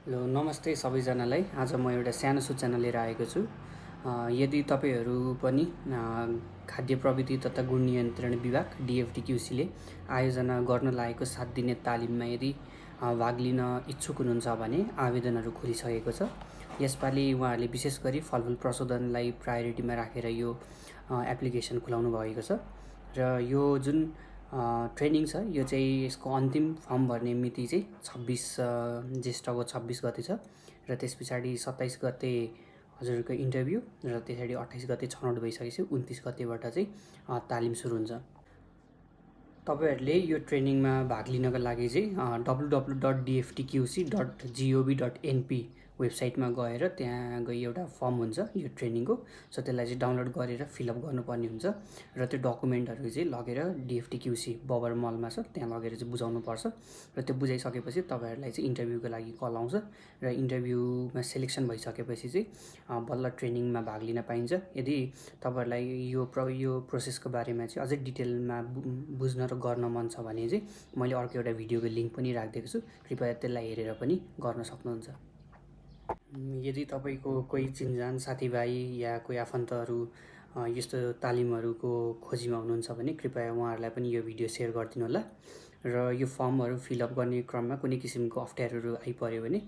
Hello नमस्ते सबैजनालाई। आज म एउटा सानो सूचना लिएर आएको छु। यदि तपाईँहरू पनि खाद्य प्रविधि तथा गुण नियन्त्रण विभाग DFTQC ले आयोजना गर्न लागेको 7 दिने तालिममा यदि भाग लिन इच्छुक हुनुहुन्छ भने आवेदनहरू खुलिसकेको छ। यसपालि उहाँहरूले विशेष गरी फलफुल प्रशोधनलाई प्रायोरिटीमा राखेर यो एप्लिकेसन खुलाउनु भएको छ र यो जुन ट्रेनिङ छ यो चाहिँ यसको अन्तिम फर्म भर्ने मिति चाहिँ 26 ज्येष्ठको 26 गते छ र त्यस पछाडि 27 गते हजुरको इन्टरभ्यू र त्यसरी 28 गते छनौट भइसकेपछि 29 गतेबाट चाहिँ तालिम सुरु हुन्छ। तपाईहरुले यो ट्रेनिङमा भाग लिनका लागि चाहिँ www.dftqc.gov.np वेबसाइटमा गएर त्यहाँ गई एउटा फर्म हुन्छ यो ट्रेनिङको। सो त्यसलाई चाहिँ डाउनलोड गरेर फिलअप गर्नुपर्ने हुन्छ र त्यो डकुमेन्टहरु चाहिँ लगेर DFTQC बबर मलमा छ त्यहाँ लगेर चाहिँ बुझाउनु पर्छ र त्यो बुझाइसकेपछि तपाईहरुलाई चाहिँ इन्टरभ्यूको लागि कल आउँछ र इन्टरभ्यूमा सिलेक्सन भइसकेपछि चाहिँ बल्ल ट्रेनिङमा भाग लिन पाइन्छ। यदि तपाईहरुलाई यो प्रोसेसको बारेमा चाहिँ अझै डिटेलमा बुझ्न र गर्न मन छ भने चाहिँ मैले अर्को एउटा भिडियोको लिंक पनि राखिदिएको छु, कृपया त्यसलाई हेरेर पनि गर्न सक्नुहुन्छ। यदि तपाईको कोही चिनजान साथीभाइ या कोही आफन्तहरू यस्तो तालिमहरुको खोजीमा हुनुहुन्छ भने कृपया उहाँहरूलाई पनि यो भिडियो शेयर गरिदिनु होला र यो फर्महरु फिलअप गर्ने क्रममा कुनै किसिमको अप्ठ्यारोहरू आइपर्यो भने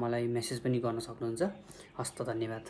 मलाई मेसेज पनि गर्न सक्नुहुन्छ। हस्त धन्यवाद।